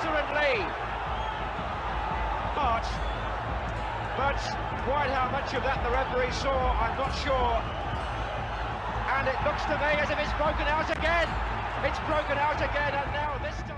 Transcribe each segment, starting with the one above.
Hunter and Lee. But quite how much of that the referee saw, I'm not sure. And it looks to me as if it's broken out again. It's broken out again, and now this time...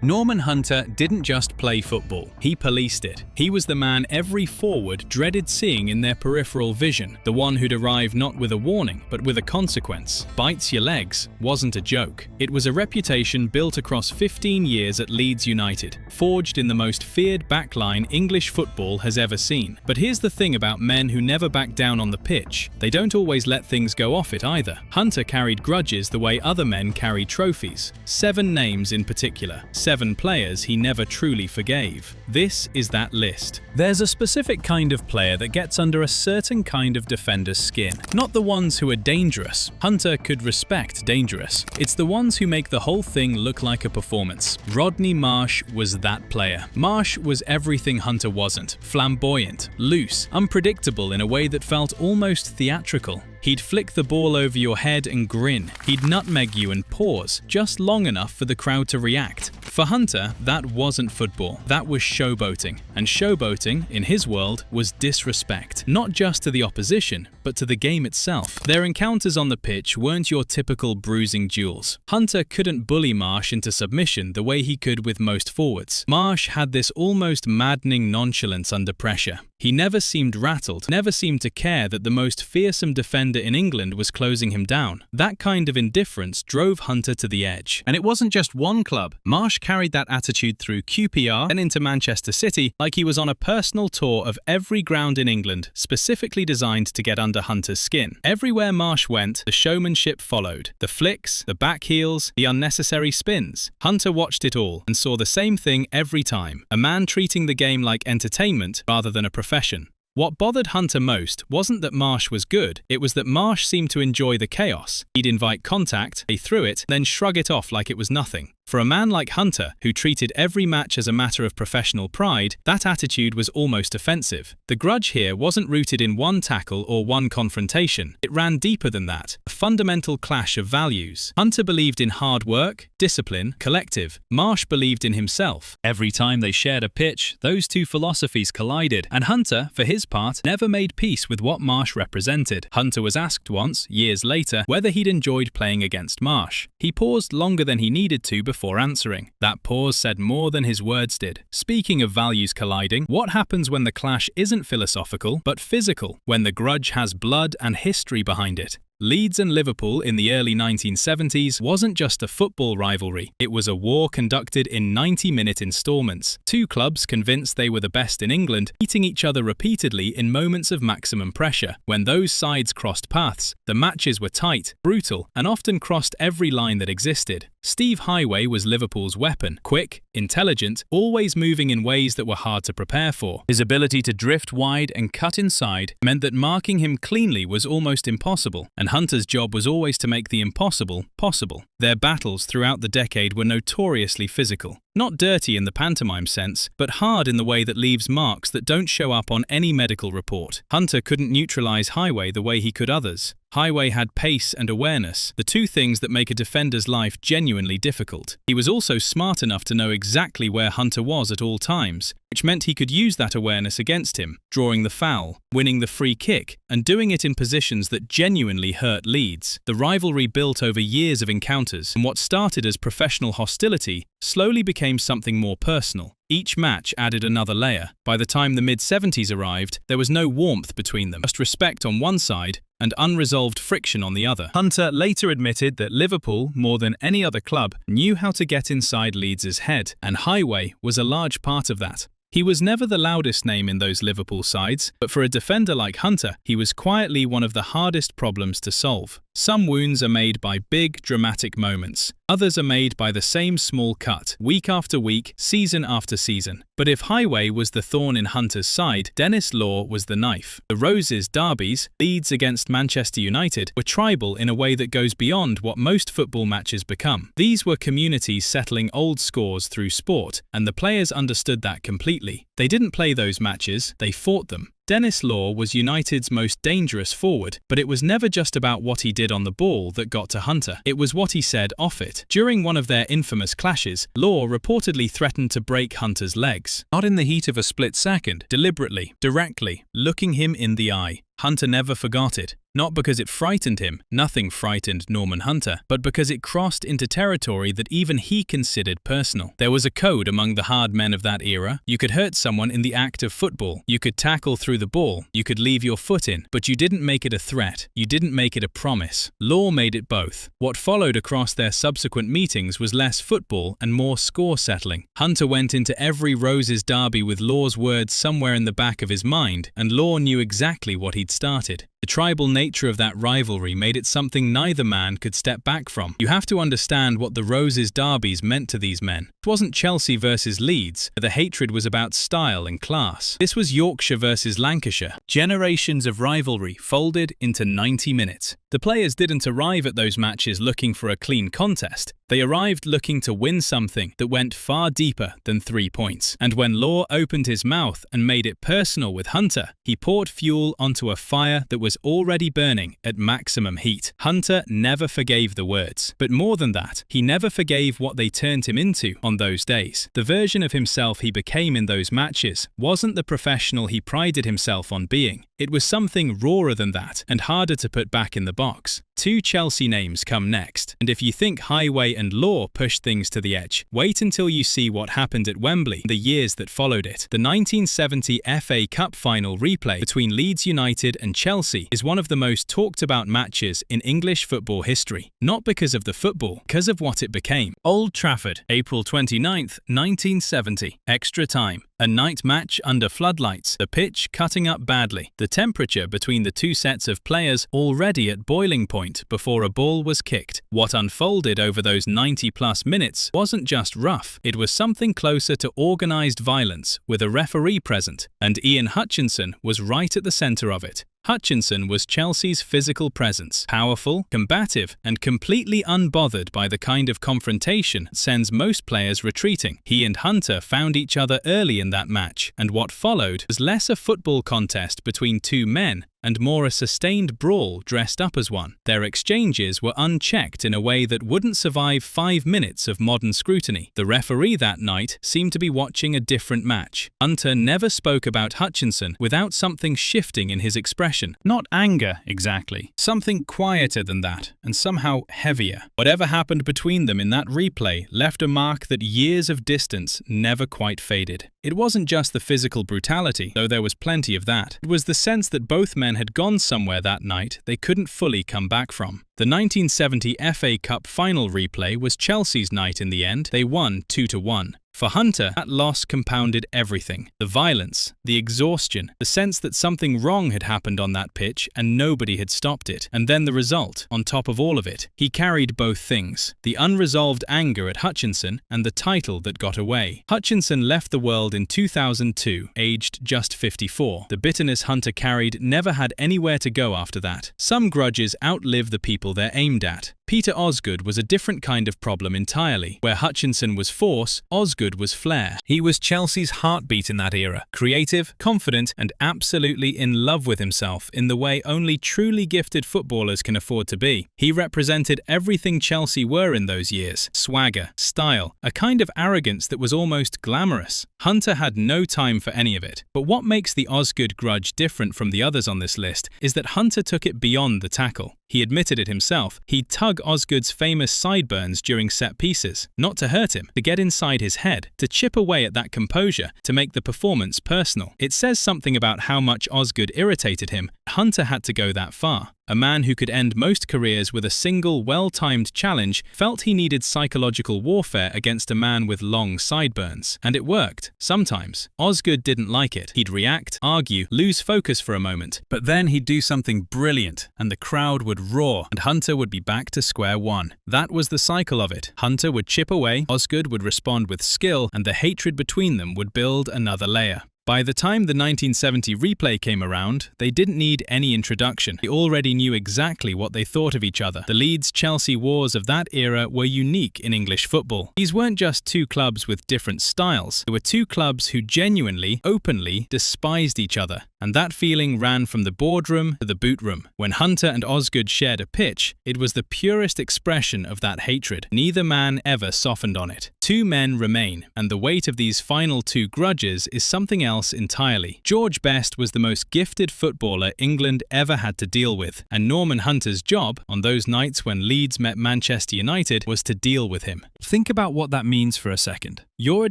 Norman Hunter didn't just play football, he policed it. He was the man every forward dreaded seeing in their peripheral vision, the one who'd arrive not with a warning, but with a consequence. Bites your legs wasn't a joke. It was a reputation built across 15 years at Leeds United, forged in the most feared backline English football has ever seen. But here's the thing about men who never back down on the pitch. They don't always let things go off it either. Hunter carried grudges the way other men carry trophies. 7 names in particular. 7 players he never truly forgave. This is that list. There's a specific kind of player that gets under a certain kind of defender's skin. Not the ones who are dangerous. Hunter could respect dangerous. It's the ones who make the whole thing look like a performance. Rodney Marsh was that player. Marsh was everything Hunter wasn't. Flamboyant, loose, unpredictable in a way that felt almost theatrical. He'd flick the ball over your head and grin. He'd nutmeg you and pause, just long enough for the crowd to react. For Hunter, that wasn't football. That was showboating. And showboating, in his world, was disrespect. Not just to the opposition, but to the game itself. Their encounters on the pitch weren't your typical bruising duels. Hunter couldn't bully Marsh into submission the way he could with most forwards. Marsh had this almost maddening nonchalance under pressure. He never seemed rattled, never seemed to care that the most fearsome defender in England was closing him down. That kind of indifference drove Hunter to the edge. And it wasn't just one club. Marsh carried that attitude through QPR and into Manchester City like he was on a personal tour of every ground in England, specifically designed to get under Hunter's skin. Everywhere Marsh went, the showmanship followed. The flicks, the back heels, the unnecessary spins. Hunter watched it all and saw the same thing every time. A man treating the game like entertainment rather than a profession. What bothered Hunter most wasn't that Marsh was good, it was that Marsh seemed to enjoy the chaos. He'd invite contact, play through it, then shrug it off like it was nothing. For a man like Hunter, who treated every match as a matter of professional pride, that attitude was almost offensive. The grudge here wasn't rooted in one tackle or one confrontation. It ran deeper than that, a fundamental clash of values. Hunter believed in hard work, discipline, collective. Marsh believed in himself. Every time they shared a pitch, those two philosophies collided, and Hunter, for his part, never made peace with what Marsh represented. Hunter was asked once, years later, whether he'd enjoyed playing against Marsh. He paused longer than he needed to before answering. That pause said more than his words did. Speaking of values colliding, what happens when the clash isn't philosophical, but physical? When the grudge has blood and history behind it? Leeds and Liverpool in the early 1970s wasn't just a football rivalry, it was a war conducted in 90-minute installments. Two clubs convinced they were the best in England, beating each other repeatedly in moments of maximum pressure. When those sides crossed paths, the matches were tight, brutal, and often crossed every line that existed. Steve Heighway was Liverpool's weapon, quick, intelligent, always moving in ways that were hard to prepare for. His ability to drift wide and cut inside meant that marking him cleanly was almost impossible, and Hunter's job was always to make the impossible possible. Their battles throughout the decade were notoriously physical. Not dirty in the pantomime sense, but hard in the way that leaves marks that don't show up on any medical report. Hunter couldn't neutralize Heighway the way he could others. Heighway had pace and awareness, the two things that make a defender's life genuinely difficult. He was also smart enough to know exactly where Hunter was at all times, which meant he could use that awareness against him, drawing the foul, winning the free kick, and doing it in positions that genuinely hurt Leeds. The rivalry built over years of encounters, and what started as professional hostility slowly became something more personal. Each match added another layer. By the time the mid-70s arrived, there was no warmth between them, just respect on one side and unresolved friction on the other. Hunter later admitted that Liverpool, more than any other club, knew how to get inside Leeds' head, and Heighway was a large part of that. He was never the loudest name in those Liverpool sides, but for a defender like Hunter, he was quietly one of the hardest problems to solve. Some wounds are made by big, dramatic moments. Others are made by the same small cut, week after week, season after season. But if Heighway was the thorn in Hunter's side, Denis Law was the knife. The Roses' derbies, Leeds against Manchester United, were tribal in a way that goes beyond what most football matches become. These were communities settling old scores through sport, and the players understood that completely. They didn't play those matches, they fought them. Denis Law was United's most dangerous forward, but it was never just about what he did on the ball that got to Hunter. It was what he said off it. During one of their infamous clashes, Law reportedly threatened to break Hunter's legs. Not in the heat of a split second, deliberately, directly, looking him in the eye. Hunter never forgot it. Not because it frightened him, nothing frightened Norman Hunter, but because it crossed into territory that even he considered personal. There was a code among the hard men of that era. You could hurt someone in the act of football. You could tackle through the ball. You could leave your foot in. But you didn't make it a threat. You didn't make it a promise. Law made it both. What followed across their subsequent meetings was less football and more score settling. Hunter went into every Roses derby with Law's words somewhere in the back of his mind, and Law knew exactly what he'd started. The tribal nature of that rivalry made it something neither man could step back from. You have to understand what the Roses derbies meant to these men. It wasn't Chelsea versus Leeds. The hatred was about style and class. This was Yorkshire versus Lancashire. Generations of rivalry folded into 90 minutes. The players didn't arrive at those matches looking for a clean contest. They arrived looking to win something that went far deeper than 3 points. And when Law opened his mouth and made it personal with Hunter, he poured fuel onto a fire that was already burning at maximum heat. Hunter never forgave the words. But more than that, he never forgave what they turned him into on those days. The version of himself he became in those matches wasn't the professional he prided himself on being. It was something rawer than that and harder to put back in the box. 2 Chelsea names come next, and if you think Heighway and Law pushed things to the edge, wait until you see what happened at Wembley in the years that followed it. The 1970 FA Cup final replay between Leeds United and Chelsea is one of the most talked about matches in English football history. Not because of the football, because of what it became. Old Trafford, April 29th, 1970. Extra time. A night match under floodlights, the pitch cutting up badly, the temperature between the 2 sets of players already at boiling point before a ball was kicked. What unfolded over those 90-plus minutes wasn't just rough, it was something closer to organised violence with a referee present, and Ian Hutchinson was right at the centre of it. Hutchinson was Chelsea's physical presence, powerful, combative, and completely unbothered by the kind of confrontation that sends most players retreating. He and Hunter found each other early in that match, and what followed was less a football contest between 2 men and more a sustained brawl dressed up as one. Their exchanges were unchecked in a way that wouldn't survive 5 minutes of modern scrutiny. The referee that night seemed to be watching a different match. Hunter never spoke about Hutchinson without something shifting in his expression. Not anger, exactly. Something quieter than that, and somehow heavier. Whatever happened between them in that replay left a mark that years of distance never quite faded. It wasn't just the physical brutality, though there was plenty of that. It was the sense that both men had gone somewhere that night they couldn't fully come back from. The 1970 FA Cup final replay was Chelsea's night in the end. They won 2-1. For Hunter, that loss compounded everything. The violence, the exhaustion, the sense that something wrong had happened on that pitch and nobody had stopped it. And then the result, on top of all of it. He carried both things, the unresolved anger at Hutchinson and the title that got away. Hutchinson left the world in 2002, aged just 54. The bitterness Hunter carried never had anywhere to go after that. Some grudges outlive the people they're aimed at. Peter Osgood was a different kind of problem entirely. Where Hutchinson was force, Osgood was flair. He was Chelsea's heartbeat in that era. Creative, confident, and absolutely in love with himself in the way only truly gifted footballers can afford to be. He represented everything Chelsea were in those years. Swagger, style, a kind of arrogance that was almost glamorous. Hunter had no time for any of it. But what makes the Osgood grudge different from the others on this list is that Hunter took it beyond the tackle. He admitted it himself. He'd tug Osgood's famous sideburns during set pieces, not to hurt him, to get inside his head, to chip away at that composure, to make the performance personal. It says something about how much Osgood irritated him. Hunter had to go that far. A man who could end most careers with a single, well-timed challenge felt he needed psychological warfare against a man with long sideburns. And it worked, sometimes. Osgood didn't like it. He'd react, argue, lose focus for a moment. But then he'd do something brilliant, and the crowd would roar, and Hunter would be back to square one. That was the cycle of it. Hunter would chip away, Osgood would respond with skill, and the hatred between them would build another layer. By the time the 1970 replay came around, they didn't need any introduction. They already knew exactly what they thought of each other. The Leeds-Chelsea wars of that era were unique in English football. These weren't just two clubs with different styles. They were two clubs who genuinely, openly despised each other. And that feeling ran from the boardroom to the boot room. When Hunter and Osgood shared a pitch, it was the purest expression of that hatred. Neither man ever softened on it. Two men remain, and the weight of these final two grudges is something else entirely. George Best was the most gifted footballer England ever had to deal with, and Norman Hunter's job, on those nights when Leeds met Manchester United, was to deal with him. Think about what that means for a second. You're a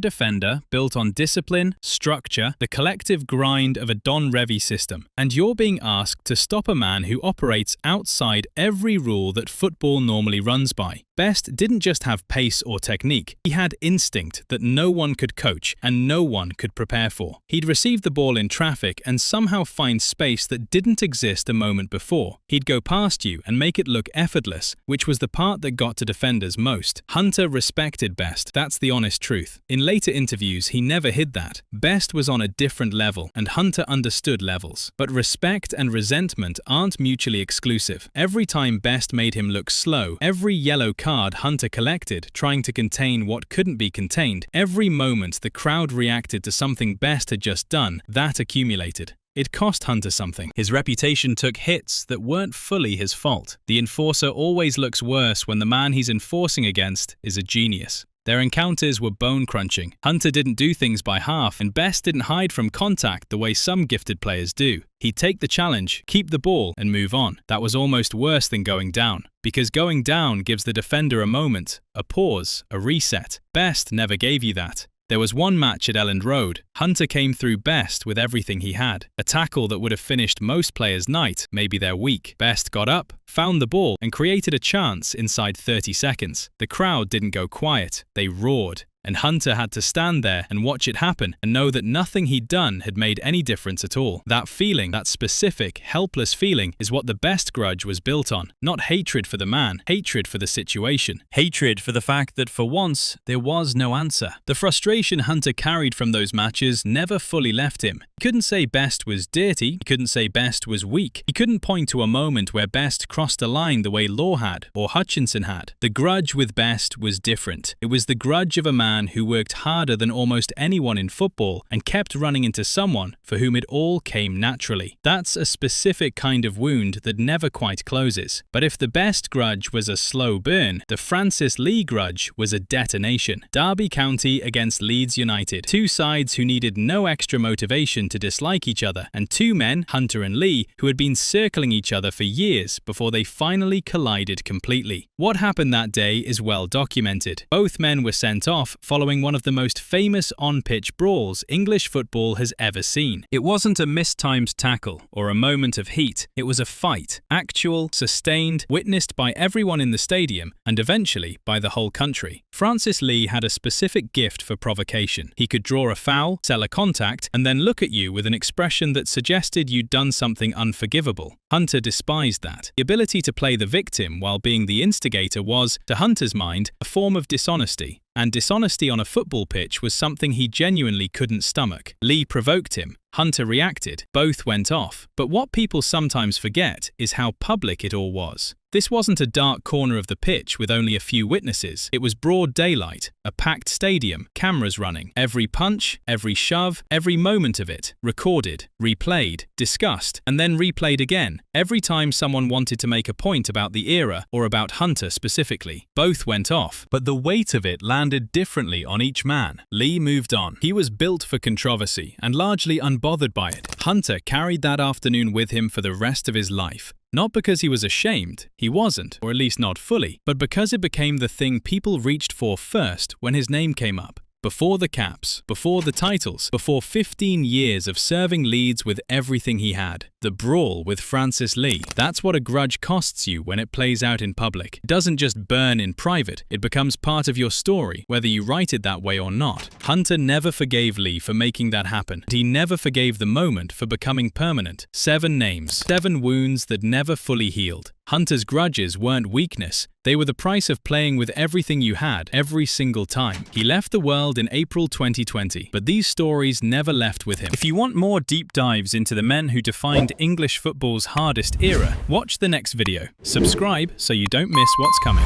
defender built on discipline, structure, the collective grind of a Don Revie system, and you're being asked to stop a man who operates outside every rule that football normally runs by. Best didn't just have pace or technique, he had instinct that no one could coach and no one could prepare for. He'd receive the ball in traffic and somehow find space that didn't exist a moment before. He'd go past you and make it look effortless, which was the part that got to defenders most. Hunter respected Best, that's the honest truth. In later interviews, he never hid that. Best was on a different level, and Hunter understood levels. But respect and resentment aren't mutually exclusive. Every time Best made him look slow, every yellow card Hunter collected, trying to contain what couldn't be contained, every moment the crowd reacted to something Best had just done, that accumulated. It cost Hunter something. His reputation took hits that weren't fully his fault. The enforcer always looks worse when the man he's enforcing against is a genius. Their encounters were bone-crunching. Hunter didn't do things by half, and Best didn't hide from contact the way some gifted players do. He'd take the challenge, keep the ball, and move on. That was almost worse than going down. Because going down gives the defender a moment, a pause, a reset. Best never gave you that. There was one match at Elland Road. Hunter came through Best with everything he had. A tackle that would have finished most players' night, maybe their week. Best got up, found the ball, and created a chance inside 30 seconds. The crowd didn't go quiet. They roared. And Hunter had to stand there and watch it happen and know that nothing he'd done had made any difference at all. That feeling, that specific, helpless feeling, is what the Best grudge was built on. Not hatred for the man, hatred for the situation. Hatred for the fact that for once, there was no answer. The frustration Hunter carried from those matches never fully left him. He couldn't say Best was dirty, he couldn't say Best was weak. He couldn't point to a moment where Best crossed a line the way Law had, or Hutchinson had. The grudge with Best was different. It was the grudge of a man who worked harder than almost anyone in football and kept running into someone for whom it all came naturally. That's a specific kind of wound that never quite closes. But if the Best grudge was a slow burn, the Francis Lee grudge was a detonation. Derby County against Leeds United. Two sides who needed no extra motivation to dislike each other, and two men, Hunter and Lee, who had been circling each other for years before they finally collided completely. What happened that day is well documented. Both men were sent off following one of the most famous on-pitch brawls English football has ever seen. It wasn't a mistimed tackle or a moment of heat, it was a fight, actual, sustained, witnessed by everyone in the stadium and eventually by the whole country. Francis Lee had a specific gift for provocation. He could draw a foul, sell a contact, and then look at you with an expression that suggested you'd done something unforgivable. Hunter despised that. The ability to play the victim while being the instigator was, to Hunter's mind, a form of dishonesty. And dishonesty on a football pitch was something he genuinely couldn't stomach. Lee provoked him. Hunter reacted. Both went off. But what people sometimes forget is how public it all was. This wasn't a dark corner of the pitch with only a few witnesses. It was broad daylight, a packed stadium, cameras running. Every punch, every shove, every moment of it, recorded, replayed, discussed, and then replayed again. Every time someone wanted to make a point about the era or about Hunter specifically. Both went off, but the weight of it landed differently on each man. Lee moved on. He was built for controversy and largely unbothered by it. Hunter carried that afternoon with him for the rest of his life. Not because he was ashamed, he wasn't, or at least not fully, but because it became the thing people reached for first when his name came up. Before the caps, before the titles, before 15 years of serving Leeds with everything he had. The brawl with Francis Lee. That's what a grudge costs you when it plays out in public. It doesn't just burn in private, it becomes part of your story, whether you write it that way or not. Hunter never forgave Lee for making that happen. He never forgave the moment for becoming permanent. 7 names, 7 wounds that never fully healed. Hunter's grudges weren't weakness. They were the price of playing with everything you had every single time. He left the world in April 2020, but these stories never left with him. If you want more deep dives into the men who defined English football's hardest era, watch the next video. Subscribe so you don't miss what's coming.